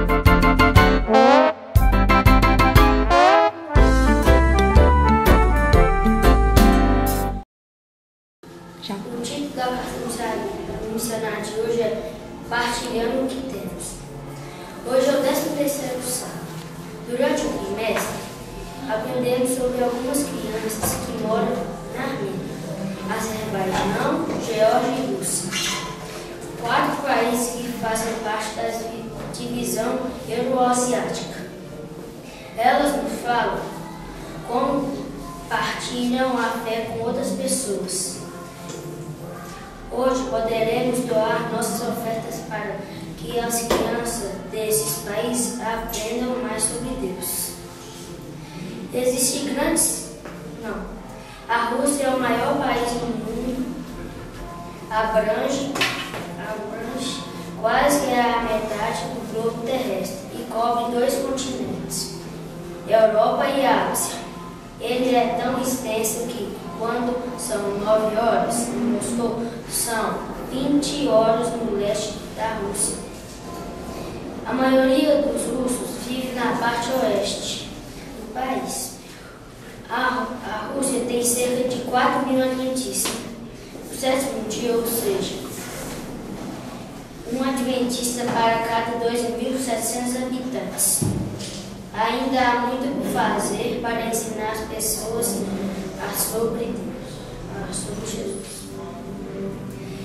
O título da carta do missionário de hoje é Partilhando o que Temos. Hoje é o 13º sábado. Durante o trimestre, aprendemos sobre algumas crianças que moram na Armênia, Azerbaijão, Geórgia e Rússia. 4 países que fazem parte da divisão euroasiática. Elas nos falam como partilham a fé com outras pessoas. Hoje poderemos doar nossas ofertas para que as crianças desses países aprendam mais sobre Deus. Existem grandes... A Rússia é o maior país do mundo, abrange quase que a metade do globo terrestre e cobre 2 continentes, Europa e Ásia. Ele é tão extenso que, quando são 9 horas em Moscou, são 20 horas no leste da Rússia. A maioria dos russos vive na parte oeste do país. A Rússia tem cerca de 4 mil adventistas. O 7º dia, ou seja, um adventista para cada 2.700 habitantes. Ainda há muito por fazer para ensinar as pessoas sobre Deus, sobre Jesus.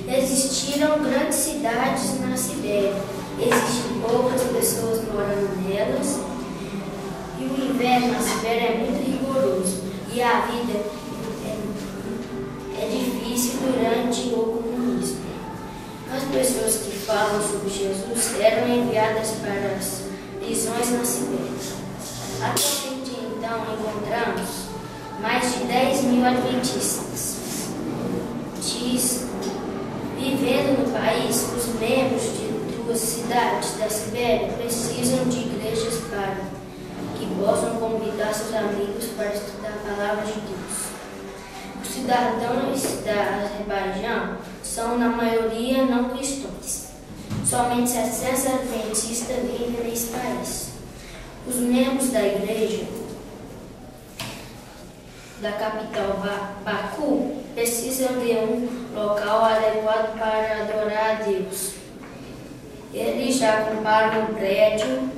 Existiram grandes cidades na Sibéria. Existem poucas pessoas morando nelas. E o inverno na Sibéria é muito rigoroso. E a vida é difícil durante o comunismo. As pessoas que falam sobre Jesus eram enviadas para as prisões na Sibéria. Atualmente, então, encontramos mais de 10 mil adventistas. Vivendo no país, os membros de 2 cidades da Sibéria precisam de igrejas para que possam convidar seus amigos para estudar a palavra de Deus. Os cidadãos da Azerbaijão são, na maioria, não cristãos. Somente 700 adventistas vivem nesse país. Os membros da igreja da capital Baku precisam de um local adequado para adorar a Deus. Eles já compraram um prédio,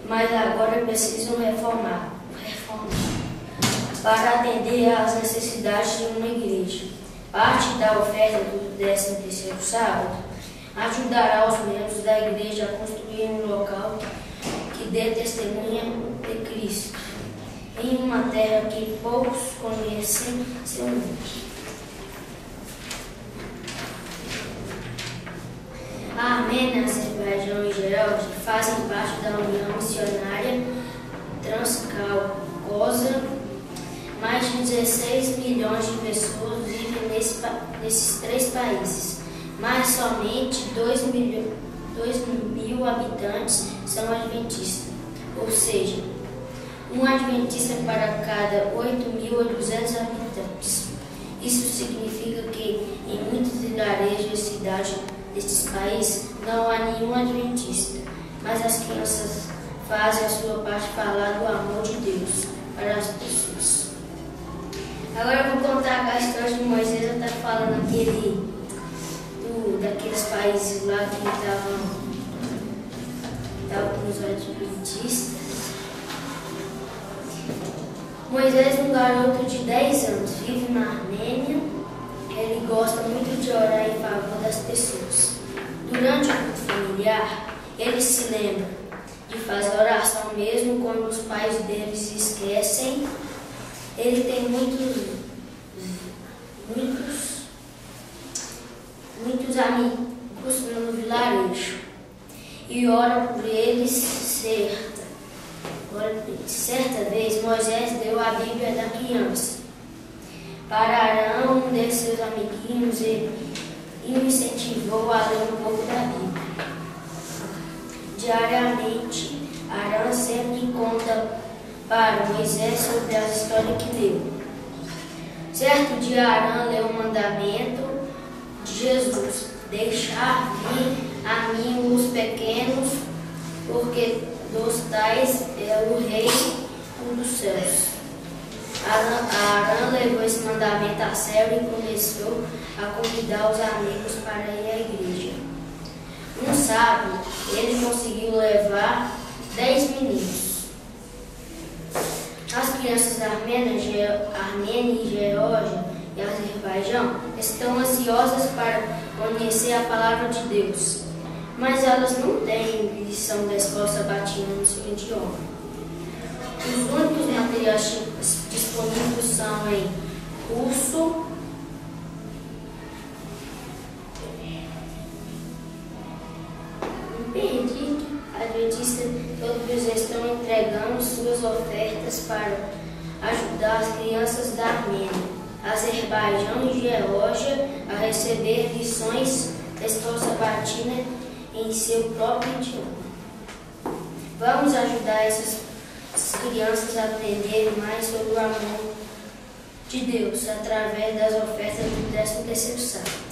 mas agora precisam reformar para atender às necessidades de uma igreja. Parte da oferta do 13º sábado ajudará os membros da igreja a construir um local que dê testemunha de Cristo, em uma terra que poucos conhecem seu nome. A Armênia, Azerbaijão e Geórgia fazem parte da União Missionária Transcaucásica. Mais de 16 milhões de pessoas vivem nesses 3 países, mas somente 2 mil habitantes são adventistas, ou seja, um adventista para cada 8.200 habitantes. Isso significa que em muitos vilarejos e cidades destes países não há nenhum adventista, mas as crianças fazem a sua parte falar do amor de Deus para as pessoas. Agora eu vou contar a história de Moisés. Eu estava falando daqueles países lá que estavam com os adventistas. Moisés, um garoto de 10 anos, vive na Armênia. Ele gosta muito de orar em favor das pessoas. Durante o culto familiar, ele se lembra de fazer oração mesmo quando os pais deles esquecem. Ele tem muitos amigos no vilarejo e ora por eles. Certa vez, Moisés deu a Bíblia da criança para Arão, um de seus amiguinhos, e o incentivou a ler um pouco da Bíblia. Diariamente, Arão sempre conta para Moisés sobre as histórias que leu. Certo dia, Arão leu o mandamento de Jesus: deixar vir a mim os pequenos porque dos tais é o rei dos céus. Arão levou esse mandamento a sério e começou a convidar os amigos para ir à igreja. Um sábado, ele conseguiu levar 10 meninos. As crianças da Armênia e Geórgia e Azerbaijão estão ansiosas para conhecer a palavra de Deus, mas elas não têm lição da escola sabatina no seu idioma. Os únicos materiais disponíveis são em russo, adventistas. Todos estão entregando suas ofertas para ajudar as crianças da Armênia, Azerbaijão e Geórgia a receber lições da escola sabatina em seu próprio idioma. Vamos ajudar essas crianças a aprender mais sobre o amor de Deus através das ofertas do 13º sábado.